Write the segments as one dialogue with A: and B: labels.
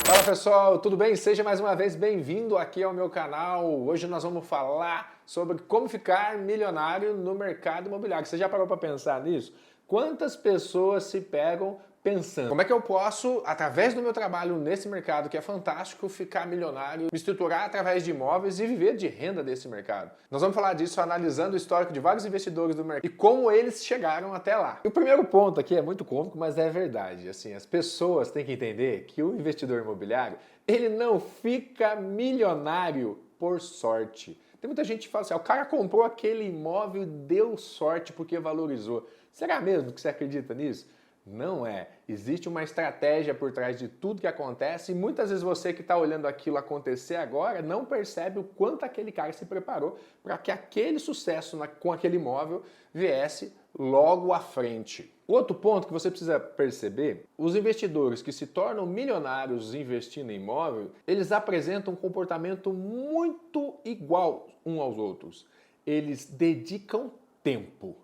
A: Fala pessoal, tudo bem? Seja mais uma vez bem-vindo aqui ao meu canal. Hoje nós vamos falar sobre como ficar milionário no mercado imobiliário. Você já parou para pensar nisso? Quantas pessoas se pegam pensando como é que eu posso, através do meu trabalho nesse mercado que é fantástico, ficar milionário, me estruturar através de imóveis e viver de renda desse mercado? Nós vamos falar disso analisando o histórico de vários investidores do mercado e como eles chegaram até lá. E o primeiro ponto aqui é muito cômico, mas é verdade. Assim, as pessoas têm que entender que o investidor imobiliário, ele não fica milionário por sorte. Tem muita gente que fala assim, o cara comprou aquele imóvel e deu sorte porque valorizou. Será mesmo que você acredita nisso? Não é. Existe uma estratégia por trás de tudo que acontece e muitas vezes você que está olhando aquilo acontecer agora não percebe o quanto aquele cara se preparou para que aquele sucesso com aquele imóvel viesse logo à frente. Outro ponto que você precisa perceber, os investidores que se tornam milionários investindo em imóvel, eles apresentam um comportamento muito igual uns aos outros. Eles dedicam tempo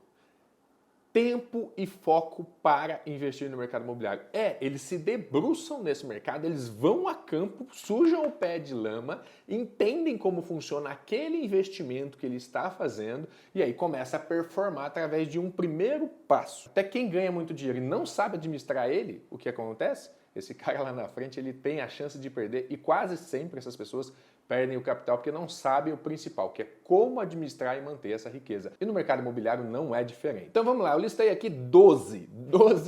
A: e foco para investir no mercado imobiliário. Eles se debruçam nesse mercado, eles vão a campo, sujam o pé de lama, entendem como funciona aquele investimento que ele está fazendo e aí começa a performar através de um primeiro passo. Até quem ganha muito dinheiro e não sabe administrar ele, o que acontece? Esse cara lá na frente ele tem a chance de perder e quase sempre essas pessoas perdem o capital porque não sabem o principal, que é como administrar e manter essa riqueza. E no mercado imobiliário não é diferente. Então vamos lá, eu listei aqui 12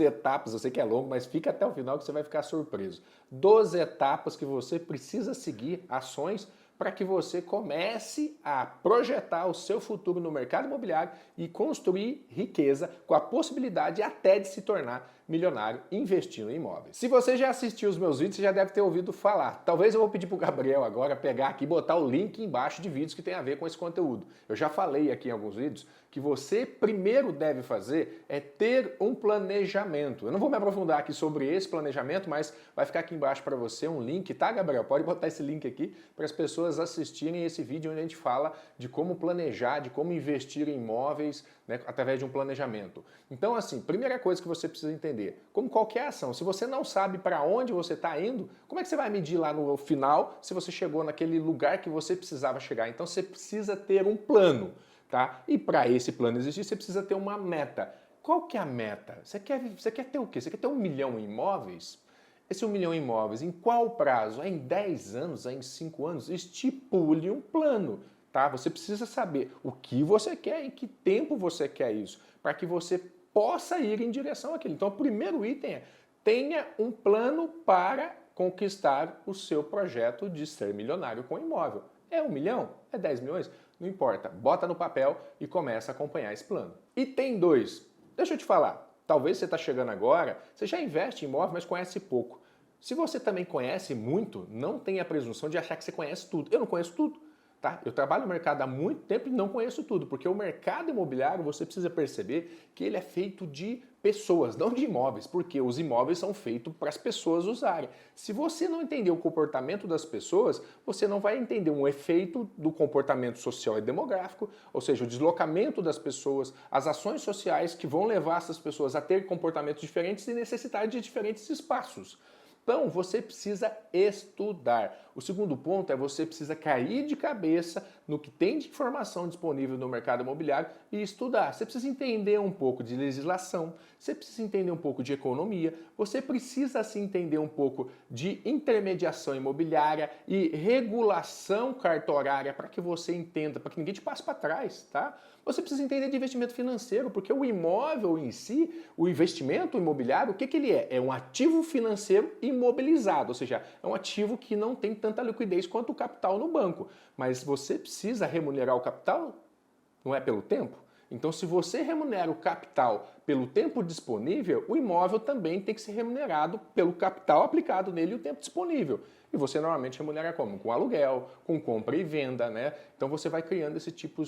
A: etapas, eu sei que é longo, mas fica até o final que você vai ficar surpreso. 12 etapas que você precisa seguir, ações, para que você comece a projetar o seu futuro no mercado imobiliário e construir riqueza com a possibilidade até de se tornar milionário investindo em imóveis. Se você já assistiu os meus vídeos, você já deve ter ouvido falar. Talvez eu vou pedir para o Gabriel agora pegar aqui e botar o link embaixo de vídeos que tem a ver com esse conteúdo. Eu já falei aqui em alguns vídeos que você primeiro deve fazer é ter um planejamento. Eu não vou me aprofundar aqui sobre esse planejamento, mas vai ficar aqui embaixo para você um link, tá, Gabriel? Pode botar esse link aqui para as pessoas assistirem esse vídeo onde a gente fala de como planejar, de como investir em imóveis, né, através de um planejamento. Então, assim, primeira coisa que você precisa entender, como qualquer ação, se você não sabe para onde você está indo, como é que você vai medir lá no final se você chegou naquele lugar que você precisava chegar? Então, você precisa ter um plano, tá? E para esse plano existir, você precisa ter uma meta. Qual que é a meta? Você quer ter o quê? Você quer ter 1 milhão em imóveis? Esse 1 milhão em imóveis, em qual prazo? É em 10 anos? É em 5 anos? Estipule um plano. Tá? Você precisa saber o que você quer e que tempo você quer isso, para que você possa ir em direção àquilo. Então, o primeiro item é tenha um plano para conquistar o seu projeto de ser milionário com imóvel. É 1 milhão? É 10 milhões? Não importa. Bota no papel e começa a acompanhar esse plano. Item 2. Deixa eu te falar. Talvez você está chegando agora, você já investe em imóvel, mas conhece pouco. Se você também conhece muito, não tenha a presunção de achar que você conhece tudo. Eu não conheço tudo. Tá? Eu trabalho no mercado há muito tempo e não conheço tudo, porque o mercado imobiliário você precisa perceber que ele é feito de pessoas, não de imóveis, porque os imóveis são feitos para as pessoas usarem. Se você não entender o comportamento das pessoas, você não vai entender um efeito do comportamento social e demográfico, ou seja, o deslocamento das pessoas, as ações sociais que vão levar essas pessoas a ter comportamentos diferentes e necessitar de diferentes espaços. Então, você precisa estudar. O segundo ponto é você precisa cair de cabeça no que tem de informação disponível no mercado imobiliário e estudar. Você precisa entender um pouco de legislação, você precisa entender um pouco de economia, você precisa assim entender um pouco de intermediação imobiliária e regulação cartorária para que você entenda, para que ninguém te passe para trás, tá? Você precisa entender de investimento financeiro, porque o imóvel em si, o investimento imobiliário, o que ele é? É um ativo financeiro imobilizado, ou seja, é um ativo que não tem tanta liquidez quanto o capital no banco. Mas você precisa remunerar o capital, não é pelo tempo? Então, se você remunera o capital pelo tempo disponível, o imóvel também tem que ser remunerado pelo capital aplicado nele e o tempo disponível. E você normalmente remunera como? Com aluguel, com compra e venda, né? Então você vai criando esse tipo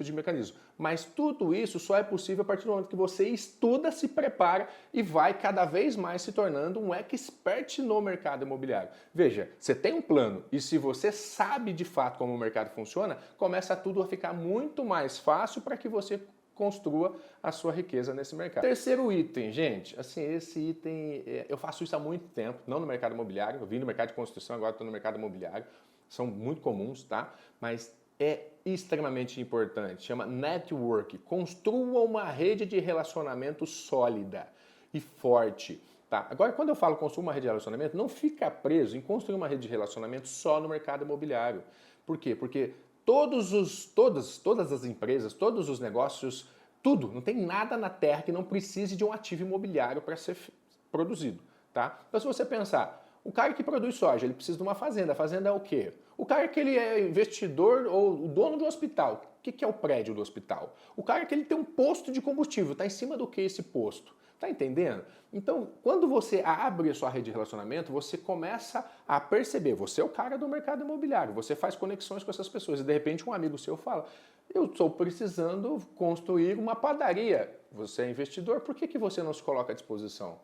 A: de mecanismo. Mas tudo isso só é possível a partir do momento que você estuda, se prepara e vai cada vez mais se tornando um expert no mercado imobiliário. Veja, você tem um plano e se você sabe de fato como o mercado funciona, começa tudo a ficar muito mais fácil para que você construa a sua riqueza nesse mercado. Terceiro item, gente, assim, esse item, eu faço isso há muito tempo, não no mercado imobiliário, eu vim no mercado de construção, agora estou no mercado imobiliário, são muito comuns, tá? Mas é extremamente importante, chama network. Construa uma rede de relacionamento sólida e forte. Tá? Agora, quando eu falo construir uma rede de relacionamento, não fica preso em construir uma rede de relacionamento só no mercado imobiliário. Por quê? Porque todas as empresas, todos os negócios, tudo, não tem nada na Terra que não precise de um ativo imobiliário para ser produzido. Tá? Então, se você pensar, o cara que produz soja, ele precisa de uma fazenda. A fazenda é o quê? O cara que ele é investidor ou o dono de um hospital. O que é o prédio do hospital? O cara que ele tem um posto de combustível. Está em cima do que esse posto? Tá entendendo? Então, quando você abre a sua rede de relacionamento, você começa a perceber, você é o cara do mercado imobiliário, você faz conexões com essas pessoas e de repente um amigo seu fala, eu estou precisando construir uma padaria. Você é investidor, por que você não se coloca à disposição?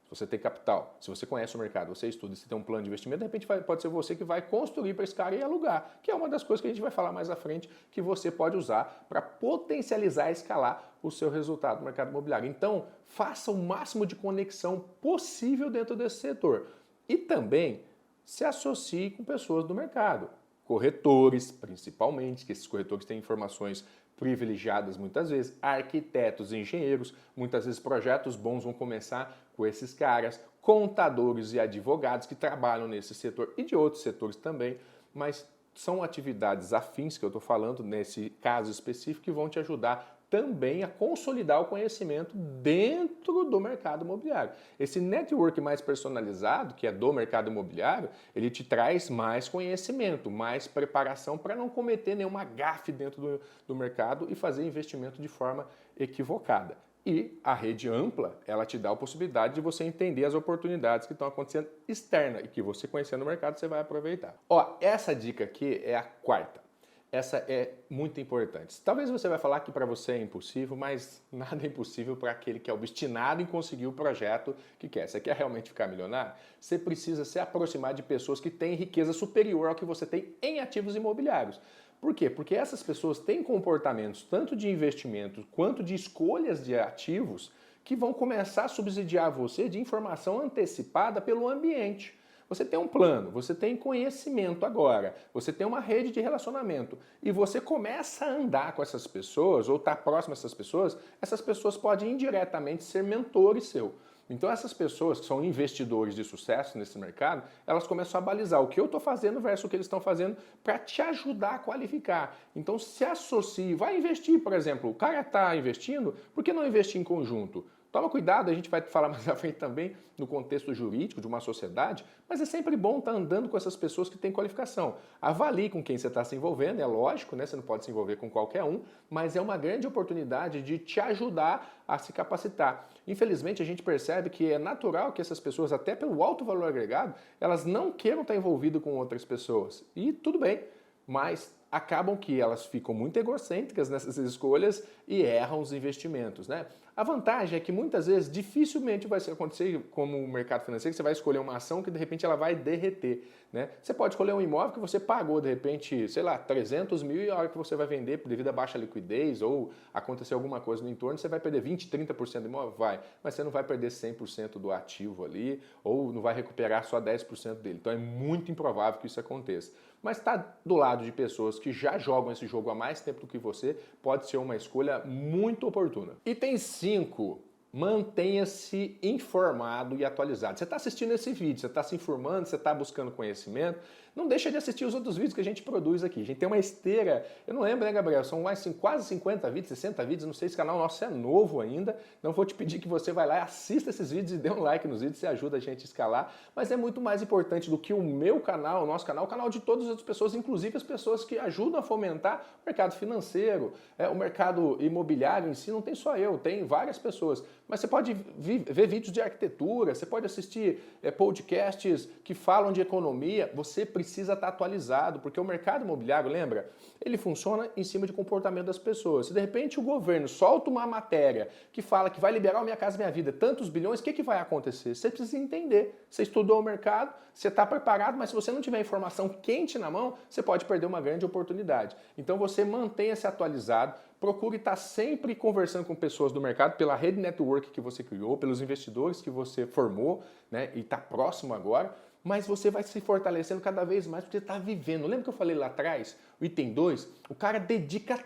A: Se você tem capital, se você conhece o mercado, você estuda, se tem um plano de investimento, de repente pode ser você que vai construir para esse cara e alugar, que é uma das coisas que a gente vai falar mais à frente, que você pode usar para potencializar e escalar o seu resultado no mercado imobiliário. Então, faça o máximo de conexão possível dentro desse setor. E também se associe com pessoas do mercado. Corretores, principalmente, que esses corretores têm informações privilegiadas muitas vezes, arquitetos, engenheiros, muitas vezes projetos bons vão começar com esses caras, contadores e advogados que trabalham nesse setor e de outros setores também, mas são atividades afins que eu estou falando nesse caso específico que vão te ajudar também a consolidar o conhecimento dentro do mercado imobiliário. Esse network mais personalizado, que é do mercado imobiliário, ele te traz mais conhecimento, mais preparação para não cometer nenhuma gafe dentro do mercado e fazer investimento de forma equivocada. E a rede ampla, ela te dá a possibilidade de você entender as oportunidades que estão acontecendo externa e que você conhecendo o mercado você vai aproveitar. Ó, essa dica aqui é a quarta. Essa é muito importante. Talvez você vai falar que para você é impossível, mas nada é impossível para aquele que é obstinado em conseguir o projeto que quer. Você quer realmente ficar milionário? Você precisa se aproximar de pessoas que têm riqueza superior ao que você tem em ativos imobiliários. Por quê? Porque essas pessoas têm comportamentos tanto de investimento quanto de escolhas de ativos que vão começar a subsidiar você de informação antecipada pelo ambiente. Você tem um plano, você tem conhecimento agora, você tem uma rede de relacionamento e você começa a andar com essas pessoas ou estar próximo a essas pessoas podem indiretamente ser mentores seu. Então essas pessoas que são investidores de sucesso nesse mercado, elas começam a balizar o que eu estou fazendo versus o que eles estão fazendo para te ajudar a qualificar. Então se associe, vai investir, por exemplo, o cara está investindo, por que não investir em conjunto? Toma cuidado, a gente vai falar mais à frente também no contexto jurídico de uma sociedade, mas é sempre bom estar andando com essas pessoas que têm qualificação. Avalie com quem você está se envolvendo, é lógico, né? Você não pode se envolver com qualquer um, mas é uma grande oportunidade de te ajudar a se capacitar. Infelizmente, a gente percebe que é natural que essas pessoas, até pelo alto valor agregado, elas não queiram estar envolvidas com outras pessoas. E tudo bem, mas acabam que elas ficam muito egocêntricas nessas escolhas e erram os investimentos, né? A vantagem é que muitas vezes dificilmente vai acontecer como o mercado financeiro, que você vai escolher uma ação que de repente ela vai derreter, né? Você pode escolher um imóvel que você pagou de repente, sei lá, 300 mil e a hora que você vai vender devido a baixa liquidez ou acontecer alguma coisa no entorno, você vai perder 20, 30% do imóvel? Vai, mas você não vai perder 100% do ativo ali ou não vai recuperar só 10% dele. Então é muito improvável que isso aconteça. Mas estar do lado de pessoas que já jogam esse jogo há mais tempo do que você pode ser uma escolha muito oportuna. Item 5. Mantenha-se informado e atualizado. Você está assistindo esse vídeo, você está se informando, você está buscando conhecimento, não deixa de assistir os outros vídeos que a gente produz aqui. A gente tem uma esteira, eu não lembro, né, Gabriel? São mais quase 50 vídeos, 60 vídeos, não sei se o canal nosso é novo ainda. Não vou te pedir que você vai lá e assista esses vídeos e dê um like nos vídeos, você ajuda a gente a escalar. Mas é muito mais importante do que o meu canal, o nosso canal, o canal de todas as outras pessoas, inclusive as pessoas que ajudam a fomentar o mercado financeiro, o mercado imobiliário em si. Não tem só eu, tem várias pessoas. Mas você pode ver vídeos de arquitetura, você pode assistir podcasts que falam de economia, você precisa estar atualizado, porque o mercado imobiliário, lembra? Ele funciona em cima de comportamento das pessoas. Se de repente o governo solta uma matéria que fala que vai liberar o Minha Casa Minha Vida, tantos bilhões, o que vai acontecer? Você precisa entender. Você estudou o mercado, você está preparado, mas se você não tiver informação quente na mão, você pode perder uma grande oportunidade. Então você mantenha-se atualizado, procure estar sempre conversando com pessoas do mercado, pela rede network que você criou, pelos investidores que você formou, né, e está próximo agora, mas você vai se fortalecendo cada vez mais porque você está vivendo. Lembra que eu falei lá atrás, o item 2? O cara dedica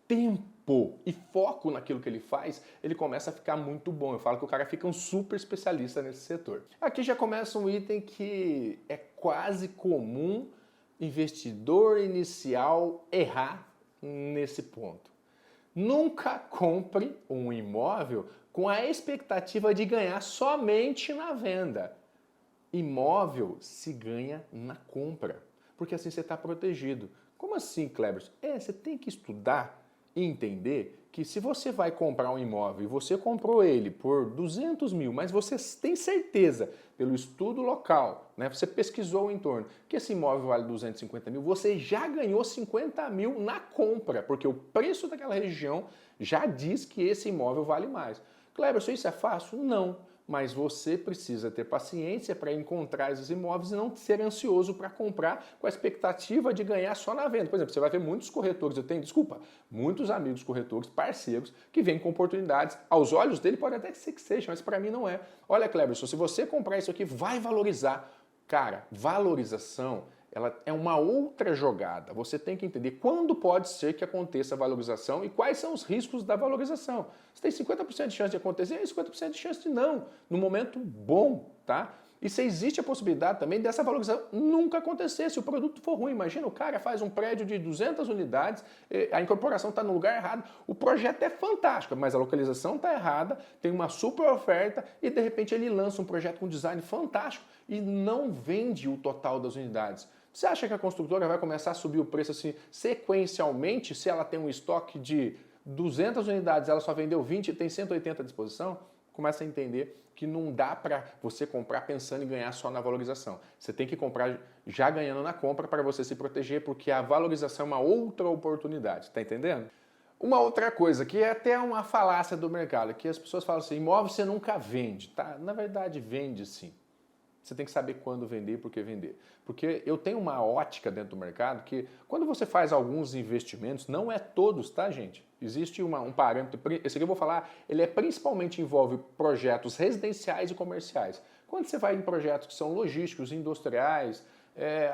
A: tempo e foco naquilo que ele faz, ele começa a ficar muito bom. Eu falo que o cara fica um super especialista nesse setor. Aqui já começa um item que é quase comum investidor inicial errar nesse ponto. Nunca compre um imóvel com a expectativa de ganhar somente na venda. Imóvel se ganha na compra, porque assim você está protegido. Como assim, Kleber? Você tem que estudar e entender que se você vai comprar um imóvel e você comprou ele por 200 mil, mas você tem certeza, pelo estudo local, né, você pesquisou o entorno, que esse imóvel vale 250 mil, você já ganhou 50 mil na compra, porque o preço daquela região já diz que esse imóvel vale mais. Kleber, isso é fácil? Não. Mas você precisa ter paciência para encontrar esses imóveis e não ser ansioso para comprar com a expectativa de ganhar só na venda. Por exemplo, você vai ver muitos corretores, muitos amigos corretores, parceiros, que vêm com oportunidades. Aos olhos dele pode até ser que seja, mas para mim não é. Olha, Cleberson, se você comprar isso aqui, vai valorizar. Cara, valorização, ela é uma outra jogada. Você tem que entender quando pode ser que aconteça a valorização e quais são os riscos da valorização. Você tem 50% de chance de acontecer e 50% de chance de não, no momento bom, tá? E se existe a possibilidade também dessa valorização nunca acontecer, se o produto for ruim. Imagina, o cara faz um prédio de 200 unidades, a incorporação está no lugar errado, o projeto é fantástico, mas a localização está errada, tem uma super oferta e de repente ele lança um projeto com design fantástico e não vende o total das unidades. Você acha que a construtora vai começar a subir o preço assim sequencialmente se ela tem um estoque de 200 unidades, ela só vendeu 20 e tem 180 à disposição? Começa a entender que não dá para você comprar pensando em ganhar só na valorização. Você tem que comprar já ganhando na compra para você se proteger, porque a valorização é uma outra oportunidade, tá entendendo? Uma outra coisa, que é até uma falácia do mercado, que as pessoas falam assim, imóvel você nunca vende, tá? Na verdade vende sim. Você tem que saber quando vender e por que vender. Porque eu tenho uma ótica dentro do mercado que quando você faz alguns investimentos, não é todos, tá, gente? Existe um parâmetro, esse aqui eu vou falar, ele principalmente envolve projetos residenciais e comerciais. Quando você vai em projetos que são logísticos, industriais,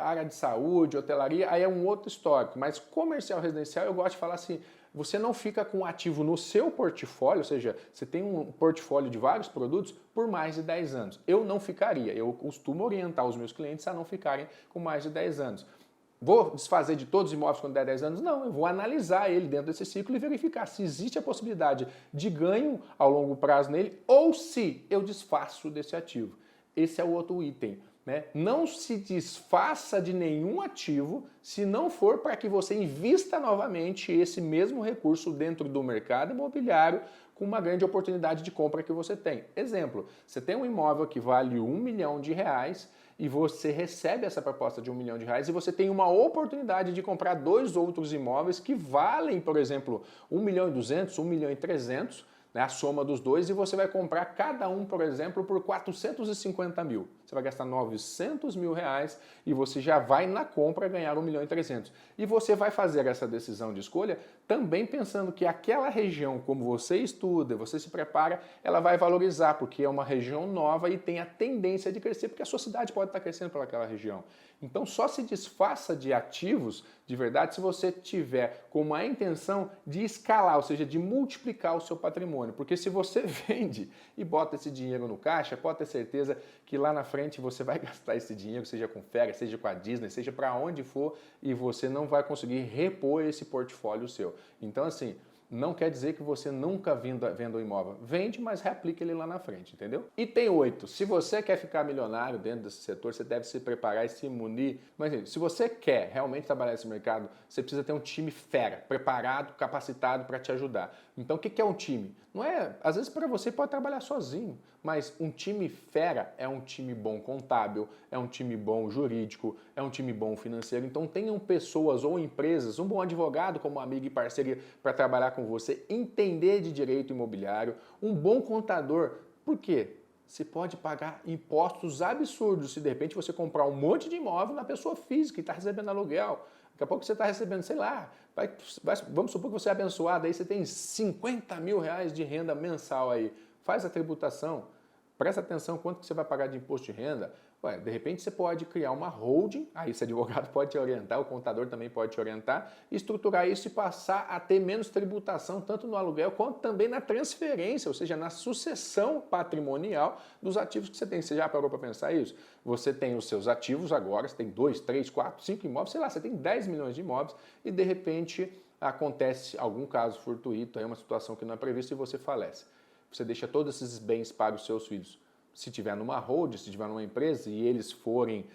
A: área de saúde, hotelaria, aí é um outro histórico. Mas comercial, residencial, eu gosto de falar assim, você não fica com um ativo no seu portfólio, ou seja, você tem um portfólio de vários produtos por mais de 10 anos. Eu não ficaria, eu costumo orientar os meus clientes a não ficarem com mais de 10 anos. Vou desfazer de todos os imóveis quando der 10 anos? Não, eu vou analisar ele dentro desse ciclo e verificar se existe a possibilidade de ganho ao longo prazo nele ou se eu desfaço desse ativo. Esse é o outro item. Né? Não se desfaça de nenhum ativo se não for para que você invista novamente esse mesmo recurso dentro do mercado imobiliário com uma grande oportunidade de compra que você tem. Exemplo, você tem um imóvel que vale R$1 milhão e você recebe essa proposta de R$1 milhão e você tem uma oportunidade de comprar 2 outros imóveis que valem, por exemplo, R$1,2 milhão, R$1,3 milhão, né, a soma dos dois, e você vai comprar cada um, por exemplo, por 450 mil. Você vai gastar 900 mil reais e você já vai na compra ganhar 1,3 milhão. E você vai fazer essa decisão de escolha também pensando que aquela região, como você estuda, você se prepara, ela vai valorizar, porque é uma região nova e tem a tendência de crescer, porque a sua cidade pode estar crescendo pelaquela região. Então só se desfaça de ativos de verdade se você tiver como a intenção de escalar, ou seja, de multiplicar o seu patrimônio. Porque se você vende e bota esse dinheiro no caixa, pode ter certeza que lá na frente você vai gastar esse dinheiro, seja com férias, seja com a Disney, seja para onde for, e você não vai conseguir repor esse portfólio seu. Então assim, não quer dizer que você nunca venda o imóvel. Vende, mas reaplica ele lá na frente, entendeu? Item 8. Se você quer ficar milionário dentro desse setor, você deve se preparar e se munir. Mas se você quer realmente trabalhar nesse mercado, você precisa ter um time fera, preparado, capacitado para te ajudar. Então o que é um time? Não é, às vezes para você pode trabalhar sozinho, mas um time fera é um time bom contábil, é um time bom jurídico, é um time bom financeiro. Então tenham pessoas ou empresas, um bom advogado como amigo e parceiro para trabalhar com você, entender de direito imobiliário, um bom contador. Por quê? você pode pagar impostos absurdos se de repente você comprar um monte de imóvel na pessoa física e está recebendo aluguel. Daqui a pouco você está recebendo, sei lá, vamos supor que você é abençoado, aí você tem 50 mil reais de renda mensal aí. Faz a tributação, presta atenção quanto que você vai pagar de imposto de renda. Ué, de repente você pode criar uma holding, aí esse advogado pode te orientar, o contador também pode te orientar, estruturar isso e passar a ter menos tributação, tanto no aluguel quanto também na transferência, ou seja, na sucessão patrimonial dos ativos que você tem. Você já parou para pensar isso? Você tem os seus ativos agora, você tem 2, 3, 4, 5 imóveis, sei lá, você tem 10 milhões de imóveis e de repente acontece algum caso fortuito, aí uma situação que não é prevista e você falece. Você deixa todos esses bens para os seus filhos. Se tiver numa holding, se tiver numa empresa e eles forem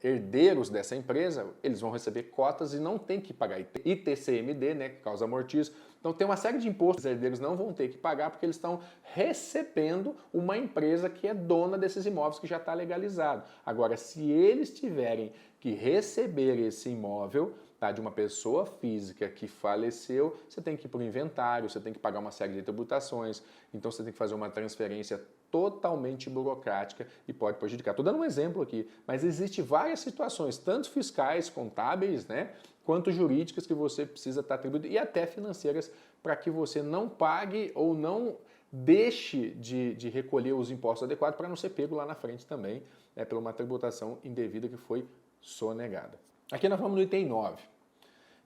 A: herdeiros dessa empresa, eles vão receber cotas e não tem que pagar ITCMD, né, que causa amortizo. Então tem uma série de impostos que os herdeiros não vão ter que pagar porque eles estão recebendo uma empresa que é dona desses imóveis que já está legalizado. Agora, se eles tiverem que receber esse imóvel, tá, de uma pessoa física que faleceu, você tem que ir para o inventário, você tem que pagar uma série de tributações, então você tem que fazer uma transferência totalmente burocrática e pode prejudicar. Estou dando um exemplo aqui, mas existem várias situações, tanto fiscais, contábeis, né, quanto jurídicas que você precisa estar atribuindo e até financeiras para que você não pague ou não deixe de recolher os impostos adequados para não ser pego lá na frente também por uma tributação indevida que foi sonegada. Aqui nós vamos no item 9.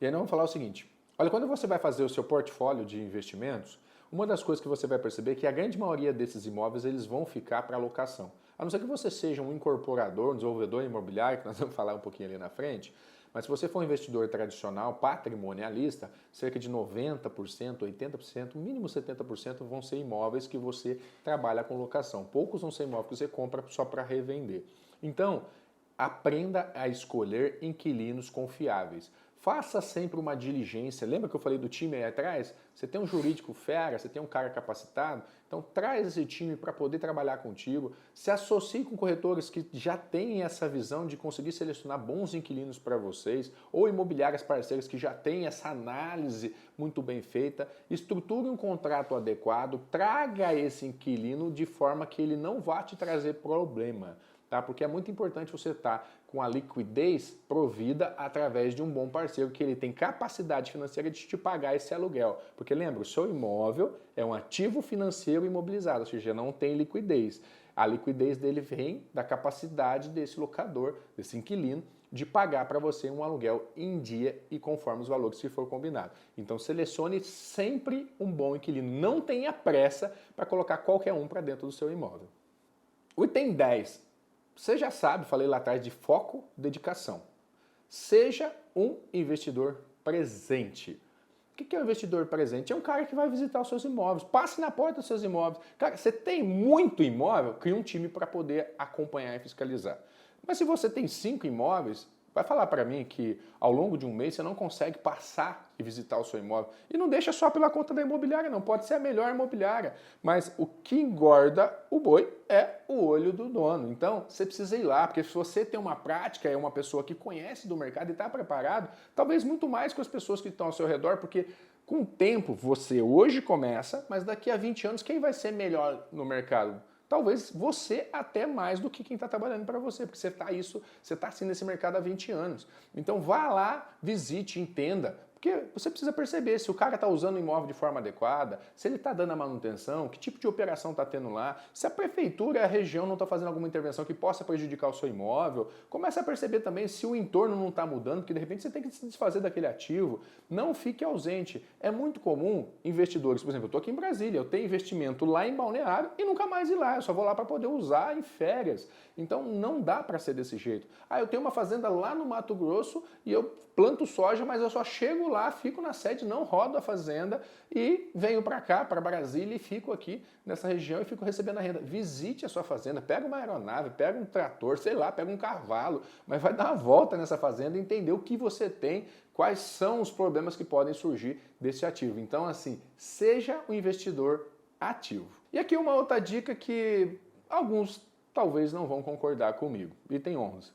A: E aí nós vamos falar o seguinte, olha, quando você vai fazer o seu portfólio de investimentos, uma das coisas que você vai perceber é que a grande maioria desses imóveis eles vão ficar para locação. A não ser que você seja um incorporador, um desenvolvedor imobiliário, que nós vamos falar um pouquinho ali na frente, mas se você for um investidor tradicional, patrimonialista, cerca de 90%, 80%, mínimo 70% vão ser imóveis que você trabalha com locação. Poucos vão ser imóveis que você compra só para revender. Então, aprenda a escolher inquilinos confiáveis. Faça sempre uma diligência. Lembra que eu falei do time aí atrás? Você tem um jurídico fera, você tem um cara capacitado, então traz esse time para poder trabalhar contigo. Se associe com corretores que já têm essa visão de conseguir selecionar bons inquilinos para vocês, ou imobiliárias parceiras que já têm essa análise muito bem feita. Estruture um contrato adequado, traga esse inquilino de forma que ele não vá te trazer problema. Tá? Porque é muito importante você estar com a liquidez provida através de um bom parceiro que ele tem capacidade financeira de te pagar esse aluguel. Porque lembra, o seu imóvel é um ativo financeiro imobilizado, ou seja, não tem liquidez. A liquidez dele vem da capacidade desse locador, desse inquilino, de pagar para você um aluguel em dia e conforme os valores que for combinado. Então selecione sempre um bom inquilino. Não tenha pressa para colocar qualquer um para dentro do seu imóvel. O item 10. Você já sabe, falei lá atrás de foco, dedicação. Seja um investidor presente. O que é um investidor presente? É um cara que vai visitar os seus imóveis, passe na porta dos seus imóveis. Cara, você tem muito imóvel, cria um time para poder acompanhar e fiscalizar. Mas se você tem 5 imóveis, vai falar para mim que ao longo de um mês você não consegue passar e visitar o seu imóvel. E não deixa só pela conta da imobiliária, não. Pode ser a melhor imobiliária. Mas o que engorda o boi é o olho do dono. Então, você precisa ir lá, porque se você tem uma prática, é uma pessoa que conhece do mercado e está preparado, talvez muito mais que as pessoas que estão ao seu redor, porque com o tempo você hoje começa, mas daqui a 20 anos quem vai ser melhor no mercado? Talvez você até mais do que quem está trabalhando para você, porque você está assim nesse mercado há 20 anos. Então vá lá, visite, entenda, porque você precisa perceber se o cara está usando o imóvel de forma adequada, se ele está dando a manutenção, que tipo de operação está tendo lá, se a prefeitura e a região não estão fazendo alguma intervenção que possa prejudicar o seu imóvel. Comece a perceber também se o entorno não está mudando, porque de repente você tem que se desfazer daquele ativo. Não fique ausente. É muito comum investidores, por exemplo, eu estou aqui em Brasília, eu tenho investimento lá em Balneário e nunca mais ir lá, eu só vou lá para poder usar em férias. Então não dá para ser desse jeito. Ah, eu tenho uma fazenda lá no Mato Grosso e eu planto soja, mas eu só chego lá, fico na sede, não rodo a fazenda e venho para cá, para Brasília e fico aqui nessa região e fico recebendo a renda. Visite a sua fazenda, pega uma aeronave, pega um trator, sei lá, pega um cavalo, mas vai dar uma volta nessa fazenda e entender o que você tem, quais são os problemas que podem surgir desse ativo. Então, assim, seja um investidor ativo. E aqui uma outra dica que alguns talvez não vão concordar comigo. Item 11.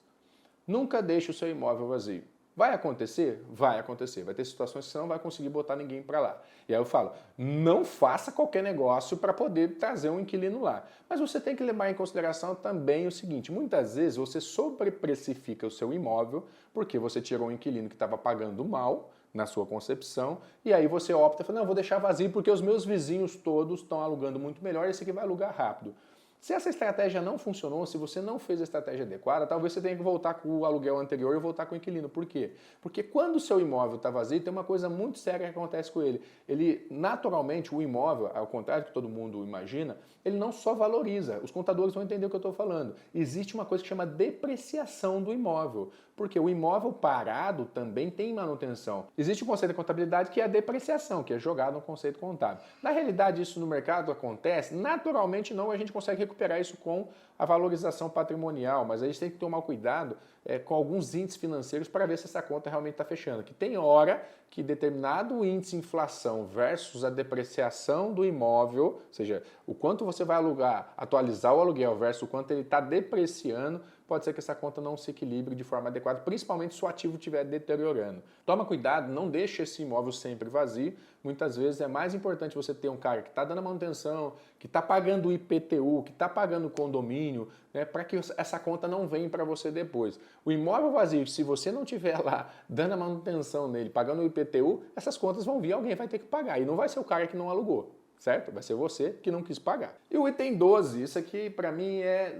A: Nunca deixe o seu imóvel vazio. Vai acontecer? Vai acontecer. Vai ter situações que você não vai conseguir botar ninguém para lá. E aí eu falo, não faça qualquer negócio para poder trazer um inquilino lá. Mas você tem que levar em consideração também o seguinte, muitas vezes você sobreprecifica o seu imóvel porque você tirou um inquilino que estava pagando mal na sua concepção, e aí você opta e fala, não, vou deixar vazio porque os meus vizinhos todos estão alugando muito melhor, esse aqui vai alugar rápido. Se essa estratégia não funcionou, se você não fez a estratégia adequada, talvez você tenha que voltar com o aluguel anterior e voltar com o inquilino. Por quê? Porque quando o seu imóvel está vazio, tem uma coisa muito séria que acontece com ele. Ele, naturalmente, o imóvel, ao contrário do que todo mundo imagina, ele não só valoriza. Os contadores vão entender o que eu estou falando. Existe uma coisa que chama depreciação do imóvel. Porque o imóvel parado também tem manutenção. Existe um conceito de contabilidade que é a depreciação, que é jogado no conceito contábil. Na realidade, isso no mercado acontece? Naturalmente não, a gente consegue recuperar isso com a valorização patrimonial, mas a gente tem que tomar cuidado com alguns índices financeiros para ver se essa conta realmente está fechando. Que tem hora que determinado índice de inflação versus a depreciação do imóvel, ou seja, o quanto você vai alugar, atualizar o aluguel versus o quanto ele está depreciando, pode ser que essa conta não se equilibre de forma adequada, principalmente se o ativo estiver deteriorando. Toma cuidado, não deixe esse imóvel sempre vazio. Muitas vezes é mais importante você ter um cara que está dando a manutenção, que está pagando o IPTU, que está pagando o condomínio, né, para que essa conta não venha para você depois. O imóvel vazio, se você não tiver lá dando a manutenção nele, pagando o IPTU, essas contas vão vir, alguém vai ter que pagar. E não vai ser o cara que não alugou, certo? Vai ser você que não quis pagar. E o item 12, isso aqui para mim é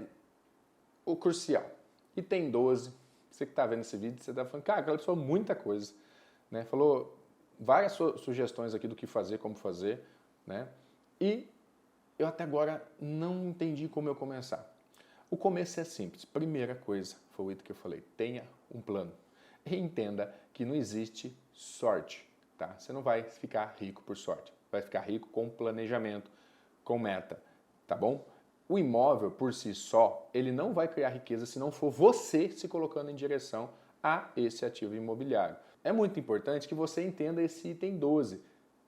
A: o crucial. Item 12, você que está vendo esse vídeo, você está falando, cara, ela falou muita coisa, né? Falou várias sugestões aqui do que fazer, como fazer, né? E eu até agora não entendi como eu começar. O começo é simples. Primeira coisa, foi o item que eu falei, tenha um plano. E entenda que não existe sorte, tá? Você não vai ficar rico por sorte. Vai ficar rico com planejamento, com meta, tá bom? O imóvel, por si só, ele não vai criar riqueza se não for você se colocando em direção a esse ativo imobiliário. É muito importante que você entenda esse item 12.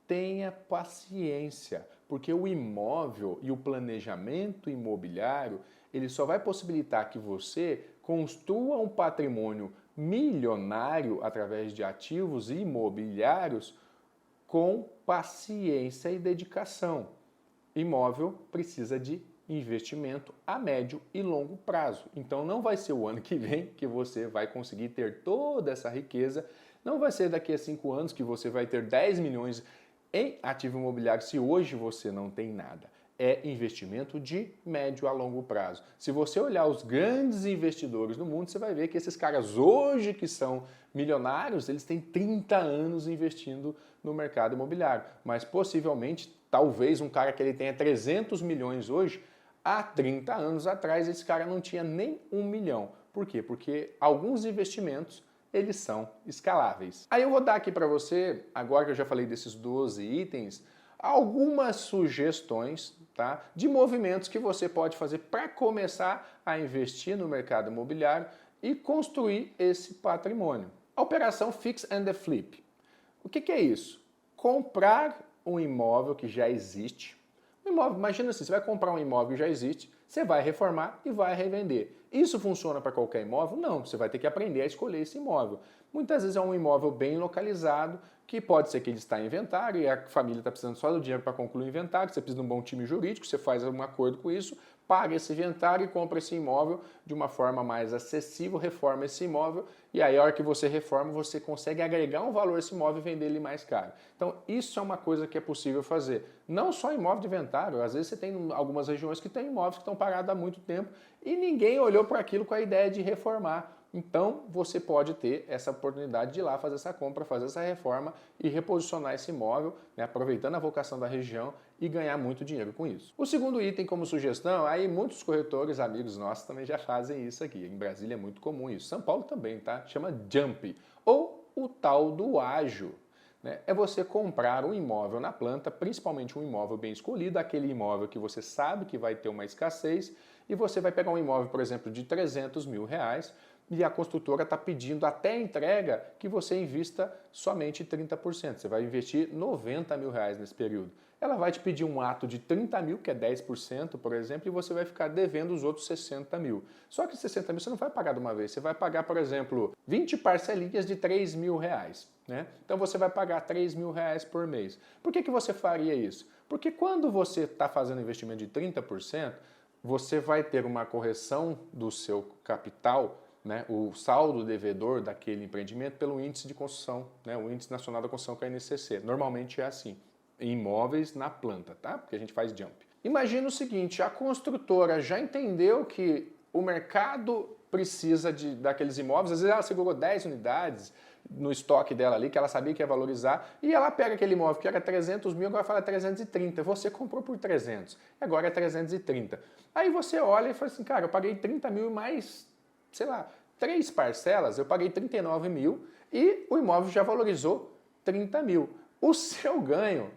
A: Tenha paciência, porque o imóvel e o planejamento imobiliário, ele só vai possibilitar que você construa um patrimônio milionário através de ativos imobiliários com paciência e dedicação. Imóvel precisa de investimento a médio e longo prazo. Então não vai ser o ano que vem que você vai conseguir ter toda essa riqueza, não vai ser daqui a 5 anos que você vai ter 10 milhões em ativo imobiliário se hoje você não tem nada. É investimento de médio a longo prazo. Se você olhar os grandes investidores no mundo, você vai ver que esses caras hoje que são milionários, eles têm 30 anos investindo no mercado imobiliário. Mas possivelmente, talvez um cara que ele tenha 300 milhões hoje, há 30 anos atrás esse cara não tinha nem 1 milhão. Por quê? Porque alguns investimentos eles são escaláveis. Aí eu vou dar aqui para você, agora que eu já falei desses 12 itens, algumas sugestões, tá, de movimentos que você pode fazer para começar a investir no mercado imobiliário e construir esse patrimônio. A operação Fix and Flip. O que é isso? Comprar um imóvel que já existe. Um imóvel, imagina assim, você vai comprar um imóvel que já existe, você vai reformar e vai revender. Isso funciona para qualquer imóvel? Não, você vai ter que aprender a escolher esse imóvel. Muitas vezes é um imóvel bem localizado, que pode ser que ele está em inventário e a família está precisando só do dinheiro para concluir o inventário, você precisa de um bom time jurídico, você faz um acordo com isso, paga esse inventário e compra esse imóvel de uma forma mais acessível, reforma esse imóvel e aí a hora que você reforma, você consegue agregar um valor a esse imóvel e vender ele mais caro. Então isso é uma coisa que é possível fazer. Não só imóvel de inventário, às vezes você tem algumas regiões que tem imóveis que estão parados há muito tempo e ninguém olhou para aquilo com a ideia de reformar. Então você pode ter essa oportunidade de ir lá fazer essa compra, fazer essa reforma e reposicionar esse imóvel, né, aproveitando a vocação da região e ganhar muito dinheiro com isso. O segundo item como sugestão, aí muitos corretores, amigos nossos também já fazem isso aqui. Em Brasília é muito comum isso. São Paulo também, tá? Chama Jump ou o tal do ágio. Né? É você comprar um imóvel na planta, principalmente um imóvel bem escolhido, aquele imóvel que você sabe que vai ter uma escassez e você vai pegar um imóvel, por exemplo, de 300 mil reais, e a construtora está pedindo até a entrega que você invista somente 30%. Você vai investir 90 mil reais nesse período. ela vai te pedir um ato de 30 mil, que é 10%, por exemplo, e você vai ficar devendo os outros 60 mil. Só que 60 mil você não vai pagar de uma vez, você vai pagar, por exemplo, 20 parcelinhas de 3 mil reais. Né? Então você vai pagar 3 mil reais por mês. Por que você faria isso? Porque quando você está fazendo investimento de 30%, você vai ter uma correção do seu capital, né, o saldo devedor daquele empreendimento pelo índice de construção, né, o Índice Nacional da Construção, que é o INCC. Normalmente é assim, em imóveis na planta, tá? Porque a gente faz jump. Imagina o seguinte, a construtora já entendeu que o mercado precisa daqueles imóveis, às vezes ela segurou 10 unidades no estoque dela ali, que ela sabia que ia valorizar, e ela pega aquele imóvel que era 300 mil, agora fala 330, você comprou por 300, agora é 330. Aí você olha e fala assim, cara, eu paguei 30 mil mais, sei lá, 3 parcelas, eu paguei 39 mil e o imóvel já valorizou 30 mil. O seu ganho,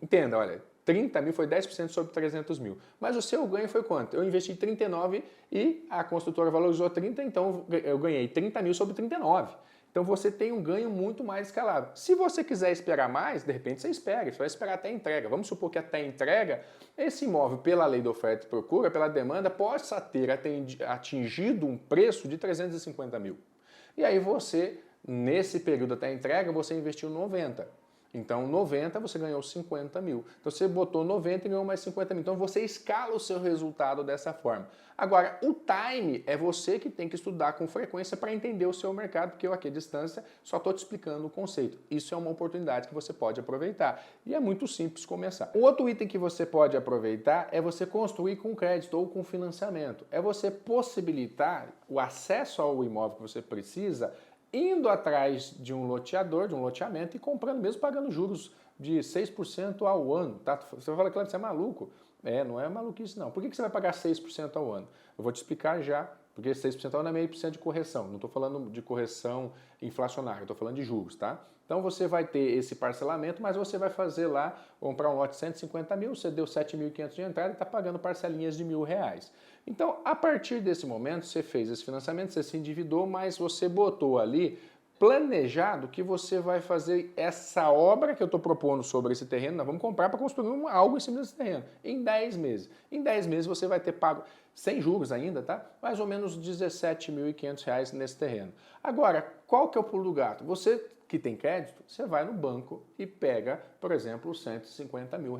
A: entenda, olha, 30 mil foi 10% sobre 300 mil. Mas o seu ganho foi quanto? Eu investi 39 e a construtora valorizou 30, então eu ganhei 30 mil sobre 39. Então você tem um ganho muito mais escalável. Se você quiser esperar mais, de repente você espera, você vai esperar até a entrega. Vamos supor que até a entrega, esse imóvel, pela lei da oferta e procura, pela demanda, possa ter atingido um preço de 350 mil. E aí você, nesse período até a entrega, você investiu 90. Então, 90 você ganhou 50 mil. Então, você botou 90 e ganhou mais 50 mil. Então, você escala o seu resultado dessa forma. Agora, o time é você que tem que estudar com frequência para entender o seu mercado, porque eu aqui à distância só estou te explicando o conceito. Isso é uma oportunidade que você pode aproveitar. E é muito simples começar. O outro item que você pode aproveitar é você construir com crédito ou com financiamento. É você possibilitar o acesso ao imóvel que você precisa indo atrás de um loteador, de um loteamento e comprando mesmo, pagando juros de 6% ao ano. Tá? Você vai falar, claro, você é maluco. Não é maluquice não. Por que você vai pagar 6% ao ano? Eu vou te explicar já, porque 6% ao ano é meio por cento de correção. Não estou falando de correção inflacionária, estou falando de juros, tá? Então você vai ter esse parcelamento, mas você vai fazer lá, comprar um lote de 150 mil, você deu 7.500 de entrada e está pagando parcelinhas de R$1.000. Então, a partir desse momento, você fez esse financiamento, você se endividou, mas você botou ali planejado que você vai fazer essa obra que eu estou propondo sobre esse terreno, nós vamos comprar para construir algo em cima desse terreno, em 10 meses. Em 10 meses você vai ter pago, sem juros ainda, tá? Mais ou menos R$17.500 nesse terreno. Agora, qual que é o pulo do gato? Você que tem crédito, você vai no banco e pega, por exemplo, R$150 mil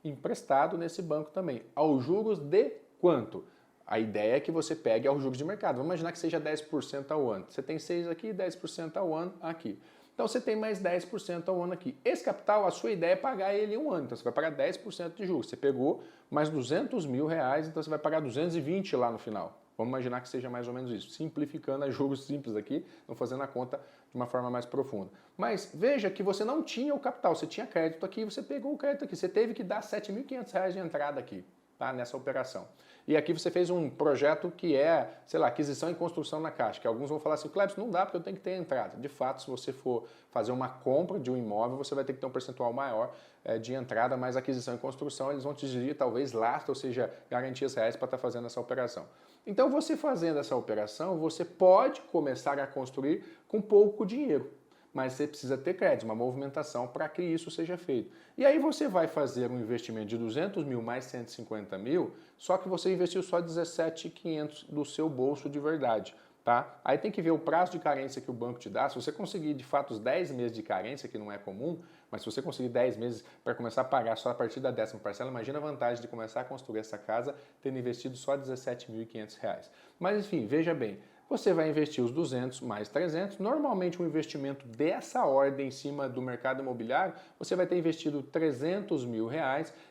A: emprestado nesse banco também, aos juros de quanto? A ideia é que você pegue aos juros de mercado. Vamos imaginar que seja 10% ao ano. Você tem 6 aqui, 10% ao ano aqui. Então você tem mais 10% ao ano aqui. Esse capital, a sua ideia é pagar ele em um ano. Então você vai pagar 10% de juros. Você pegou mais R$200 mil, então você vai pagar 220 lá no final. Vamos imaginar que seja mais ou menos isso. Simplificando a juros simples aqui, não fazendo a conta de uma forma mais profunda. Mas veja que você não tinha o capital, você tinha crédito aqui, você pegou o crédito aqui. Você teve que dar R$7.500 de entrada aqui. Tá, nessa operação. E aqui você fez um projeto que é, sei lá, aquisição e construção na Caixa, que alguns vão falar assim, Clebson, não dá porque eu tenho que ter entrada. De fato, se você for fazer uma compra de um imóvel, você vai ter que ter um percentual maior de entrada, mas aquisição e construção eles vão te exigir talvez lastro, ou seja, garantias reais para estar fazendo essa operação. Então, você fazendo essa operação, você pode começar a construir com pouco dinheiro. Mas você precisa ter crédito, uma movimentação para que isso seja feito. E aí você vai fazer um investimento de 200 mil mais 150 mil, só que você investiu só 17.500 do seu bolso de verdade. Tá? Aí tem que ver o prazo de carência que o banco te dá. Se você conseguir, de fato, os 10 meses de carência, que não é comum, mas se você conseguir 10 meses para começar a pagar só a partir da 10ª parcela, imagina a vantagem de começar a construir essa casa tendo investido só R$17.500. Mas, enfim, veja bem, você vai investir os 200 mais 300. Normalmente um investimento dessa ordem em cima do mercado imobiliário, você vai ter investido R$300 mil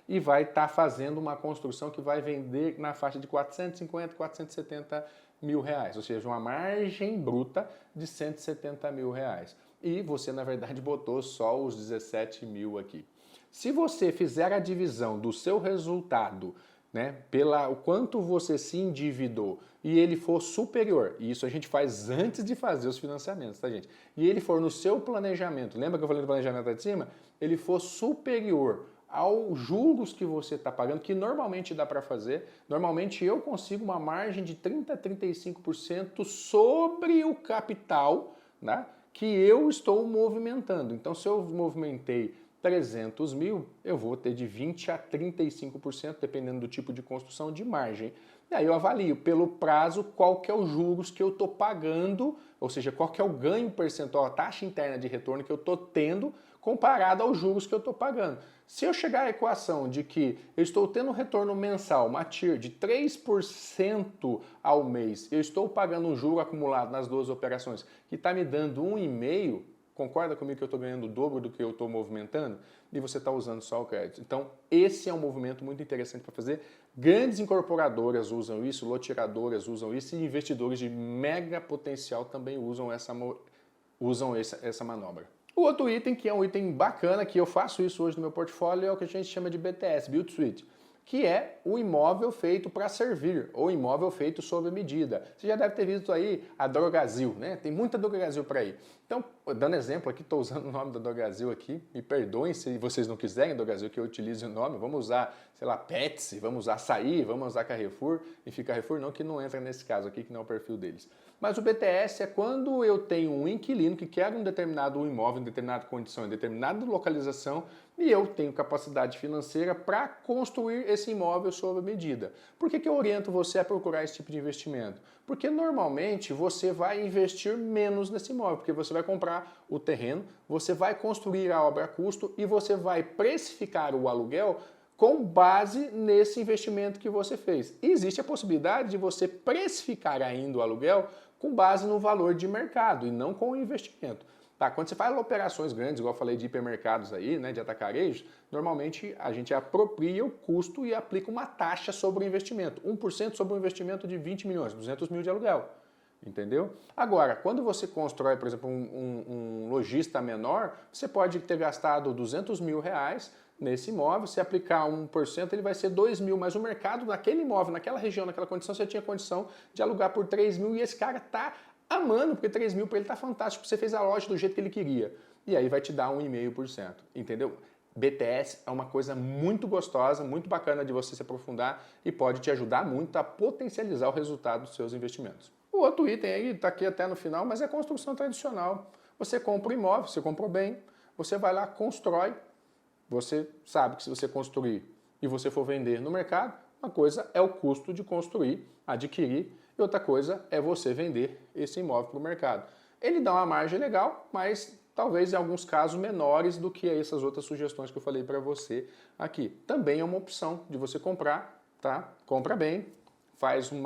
A: e vai estar fazendo uma construção que vai vender na faixa de 450, 470 mil reais, ou seja, uma margem bruta de R$170 mil. E você, na verdade, botou só os 17 mil aqui. Se você fizer a divisão do seu resultado, né, pela o quanto você se endividou e ele for superior, e isso a gente faz antes de fazer os financiamentos, tá, gente? E ele for no seu planejamento, lembra que eu falei do planejamento lá de cima? Ele for superior aos juros que você está pagando, que normalmente dá para fazer, normalmente eu consigo uma margem de 30% a 35% sobre o capital, né, que eu estou movimentando. Então, se eu movimentei 300 mil, eu vou ter de 20% a 35%, dependendo do tipo de construção, de margem. E aí eu avalio pelo prazo qual que é os juros que eu estou pagando, ou seja, qual que é o ganho percentual, a taxa interna de retorno que eu estou tendo comparado aos juros que eu estou pagando. Se eu chegar à equação de que eu estou tendo um retorno mensal, uma TIR de 3% ao mês, eu estou pagando um juro acumulado nas duas operações que está me dando 1,5%, concorda comigo que eu estou ganhando o dobro do que eu estou movimentando? E você está usando só o crédito. Então, esse é um movimento muito interessante para fazer. Grandes incorporadoras usam isso, lotiradoras usam isso e investidores de mega potencial também usam essa manobra. O outro item, que é um item bacana, que eu faço isso hoje no meu portfólio, é o que a gente chama de BTS, Build to Suit, que é o imóvel feito para servir, ou imóvel feito sob medida. Você já deve ter visto aí a Drogasil, né? Tem muita Drogasil para aí. Então, dando exemplo aqui, estou usando o nome da Drogasil aqui, me perdoem se vocês não quiserem Drogasil que eu utilize o nome, vamos usar, sei lá, Pepsi, vamos usar Açaí, vamos usar Carrefour, enfim, Carrefour não, que não entra nesse caso aqui, que não é o perfil deles. Mas o BTS é quando eu tenho um inquilino que quer um determinado imóvel, em determinada condição, em determinada localização, e eu tenho capacidade financeira para construir esse imóvel sob medida. Por que eu oriento você a procurar esse tipo de investimento? Porque normalmente você vai investir menos nesse imóvel, porque você vai comprar o terreno, você vai construir a obra a custo e você vai precificar o aluguel com base nesse investimento que você fez. E existe a possibilidade de você precificar ainda o aluguel com base no valor de mercado e não com o investimento. Tá, quando você faz operações grandes, igual eu falei de hipermercados aí, né, de atacarejo, normalmente a gente apropria o custo e aplica uma taxa sobre o investimento. 1% sobre um investimento de 20 milhões, 200 mil de aluguel. Entendeu? Agora, quando você constrói, por exemplo, um lojista menor, você pode ter gastado 200 mil reais nesse imóvel, se aplicar 1%, ele vai ser 2 mil, mas o mercado naquele imóvel, naquela região, naquela condição, você tinha condição de alugar por 3 mil e esse cara tá amando, porque 3 mil para ele tá fantástico, você fez a loja do jeito que ele queria. E aí vai te dar 1,5%, entendeu? BTS é uma coisa muito gostosa, muito bacana de você se aprofundar e pode te ajudar muito a potencializar o resultado dos seus investimentos. O outro item aí está aqui até no final, mas é construção tradicional. Você compra um imóvel, você comprou bem, você vai lá, constrói, você sabe que se você construir e você for vender no mercado, uma coisa é o custo de construir, adquirir, e outra coisa é você vender esse imóvel para o mercado. Ele dá uma margem legal, mas talvez em alguns casos menores do que essas outras sugestões que eu falei para você aqui. Também é uma opção de você comprar, tá? Compra bem, faz um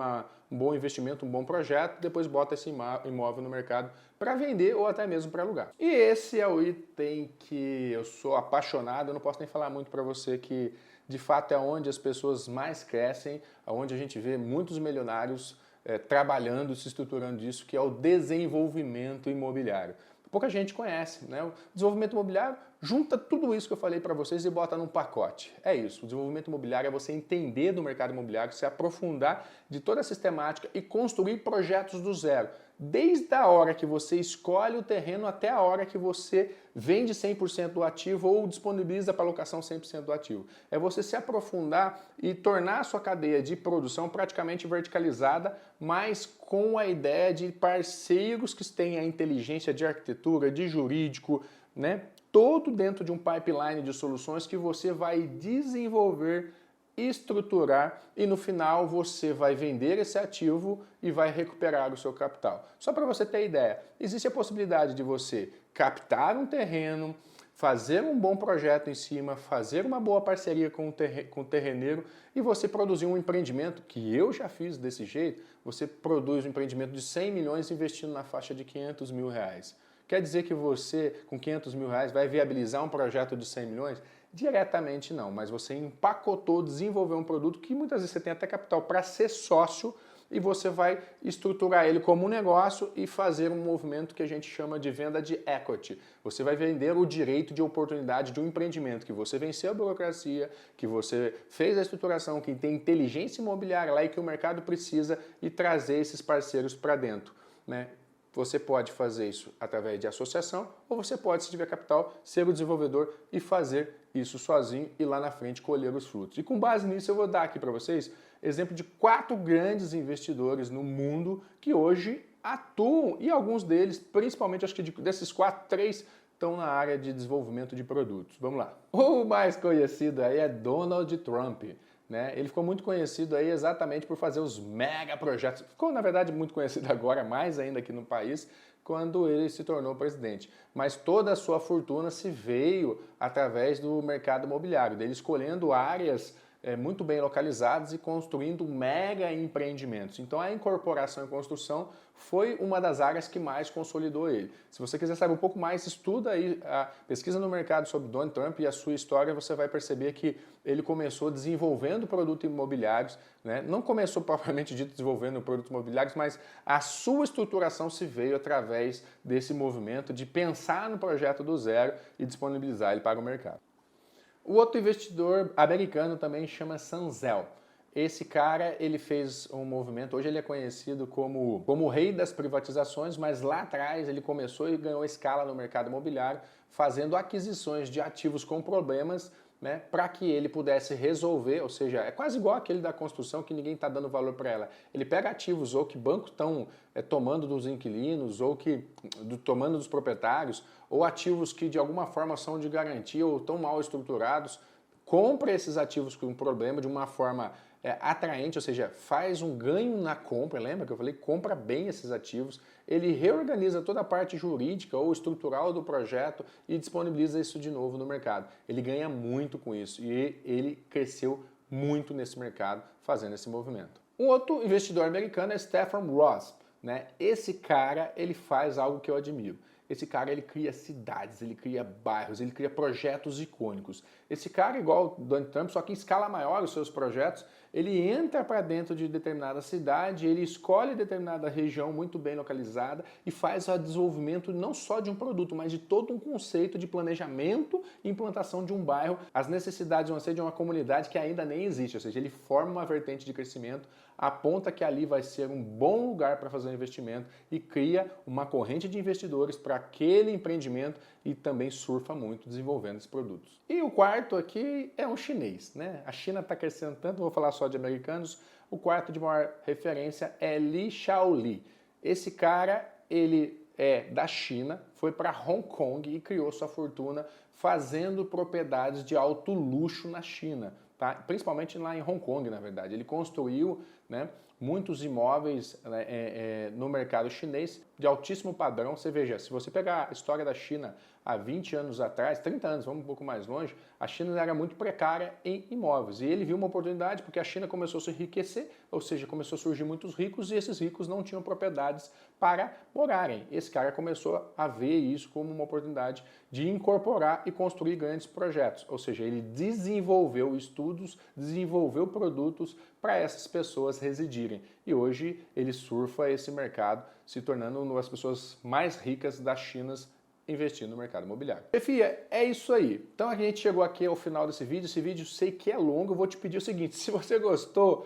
A: bom investimento, um bom projeto, depois bota esse imóvel no mercado para vender ou até mesmo para alugar. E esse é o item que eu sou apaixonado, eu não posso nem falar muito para você que de fato é onde as pessoas mais crescem, onde a gente vê muitos milionários trabalhando, se estruturando disso, que é o desenvolvimento imobiliário. Pouca gente conhece, né? O desenvolvimento imobiliário junta tudo isso que eu falei para vocês e bota num pacote. É isso, o desenvolvimento imobiliário é você entender do mercado imobiliário, se aprofundar de toda a sistemática e construir projetos do zero. Desde a hora que você escolhe o terreno até a hora que você vende 100% do ativo ou disponibiliza para locação 100% do ativo. É você se aprofundar e tornar a sua cadeia de produção praticamente verticalizada, mas com a ideia de parceiros que têm a inteligência de arquitetura, de jurídico, né? Todo dentro de um pipeline de soluções que você vai desenvolver, estruturar e no final você vai vender esse ativo e vai recuperar o seu capital. Só para você ter ideia, existe a possibilidade de você captar um terreno, fazer um bom projeto em cima, fazer uma boa parceria com o terreneiro e você produzir um empreendimento, que eu já fiz desse jeito, você produz um empreendimento de 100 milhões investindo na faixa de 500 mil reais. Quer dizer que você, com 500 mil reais, vai viabilizar um projeto de 100 milhões? Diretamente não, mas você empacotou, desenvolveu um produto que muitas vezes você tem até capital para ser sócio e você vai estruturar ele como um negócio e fazer um movimento que a gente chama de venda de equity. Você vai vender o direito de oportunidade de um empreendimento que você venceu a burocracia, que você fez a estruturação, que tem inteligência imobiliária lá e que o mercado precisa e trazer esses parceiros para dentro, né? Você pode fazer isso através de associação ou você pode, se tiver capital, ser o desenvolvedor e fazer isso sozinho e lá na frente colher os frutos. E com base nisso eu vou dar aqui para vocês exemplo de 4 grandes investidores no mundo que hoje atuam e alguns deles, principalmente acho que desses 4, 3 estão na área de desenvolvimento de produtos. Vamos lá. O mais conhecido aí é Donald Trump. Né? Ele ficou muito conhecido aí exatamente por fazer os mega projetos. Ficou, na verdade, muito conhecido agora, mais ainda aqui no país, quando ele se tornou presidente. Mas toda a sua fortuna se veio através do mercado imobiliário, dele escolhendo áreas muito bem localizadas e construindo mega empreendimentos. Então a incorporação e construção foi uma das áreas que mais consolidou ele. Se você quiser saber um pouco mais, estuda aí a pesquisa no mercado sobre Donald Trump e a sua história, você vai perceber que ele começou desenvolvendo produtos imobiliários, né? Não começou propriamente dito desenvolvendo produtos imobiliários, mas a sua estruturação se veio através desse movimento de pensar no projeto do zero e disponibilizar ele para o mercado. O outro investidor americano também chama Sanzel. Esse cara, ele fez um movimento, hoje ele é conhecido como o rei das privatizações, mas lá atrás ele começou e ganhou escala no mercado imobiliário, fazendo aquisições de ativos com problemas, né, para que ele pudesse resolver, ou seja, é quase igual aquele da construção que ninguém está dando valor para ela. Ele pega ativos ou que bancos estão tomando dos inquilinos, ou que tomando dos proprietários, ou ativos que de alguma forma são de garantia ou estão mal estruturados, compra esses ativos com um problema de uma forma atraente, ou seja, faz um ganho na compra, lembra que eu falei? Compra bem esses ativos, ele reorganiza toda a parte jurídica ou estrutural do projeto e disponibiliza isso de novo no mercado. Ele ganha muito com isso e ele cresceu muito nesse mercado fazendo esse movimento. Um outro investidor americano é Stephen Ross, né? Esse cara, ele faz algo que eu admiro. Esse cara, ele cria cidades, ele cria bairros, ele cria projetos icônicos. Esse cara, igual o Donald Trump, só que em escala maior os seus projetos, ele entra para dentro de determinada cidade, ele escolhe determinada região muito bem localizada e faz o desenvolvimento não só de um produto, mas de todo um conceito de planejamento e implantação de um bairro, as necessidades vão ser de uma comunidade que ainda nem existe, ou seja, ele forma uma vertente de crescimento, aponta que ali vai ser um bom lugar para fazer um investimento e cria uma corrente de investidores para aquele empreendimento e também surfa muito desenvolvendo esses produtos. E o quarto aqui é um chinês, né? A China está crescendo tanto, não vou falar só de americanos, o quarto de maior referência é Li Shaoli. Esse cara, ele é da China, foi para Hong Kong e criou sua fortuna fazendo propriedades de alto luxo na China. Tá? Principalmente lá em Hong Kong, na verdade. Ele construiu, né, muitos imóveis no mercado chinês de altíssimo padrão. Você veja, se você pegar a história da China há 20 anos atrás, 30 anos, vamos um pouco mais longe, a China era muito precária em imóveis. E ele viu uma oportunidade porque a China começou a se enriquecer, ou seja, começou a surgir muitos ricos e esses ricos não tinham propriedades para morarem. Esse cara começou a ver isso como uma oportunidade de incorporar e construir grandes projetos. Ou seja, ele desenvolveu estudos, desenvolveu produtos para essas pessoas residirem. E hoje ele surfa esse mercado, se tornando uma das pessoas mais ricas da China investindo no mercado imobiliário. Chefia, é isso aí. Então a gente chegou aqui ao final desse vídeo. Esse vídeo sei que é longo, eu vou te pedir o seguinte, se você gostou,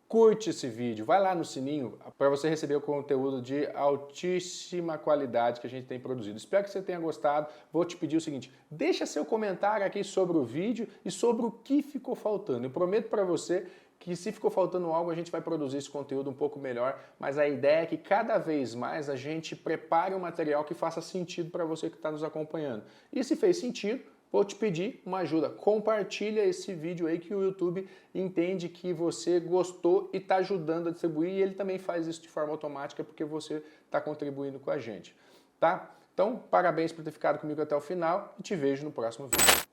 A: curte esse vídeo, vai lá no sininho para você receber o conteúdo de altíssima qualidade que a gente tem produzido. Espero que você tenha gostado. Vou te pedir o seguinte, deixa seu comentário aqui sobre o vídeo e sobre o que ficou faltando. Eu prometo para você que se ficou faltando algo, a gente vai produzir esse conteúdo um pouco melhor, mas a ideia é que cada vez mais a gente prepare um material que faça sentido para você que está nos acompanhando. E se fez sentido, vou te pedir uma ajuda. Compartilha esse vídeo aí que o YouTube entende que você gostou e está ajudando a distribuir e ele também faz isso de forma automática porque você está contribuindo com a gente, tá? Então, parabéns por ter ficado comigo até o final e te vejo no próximo vídeo.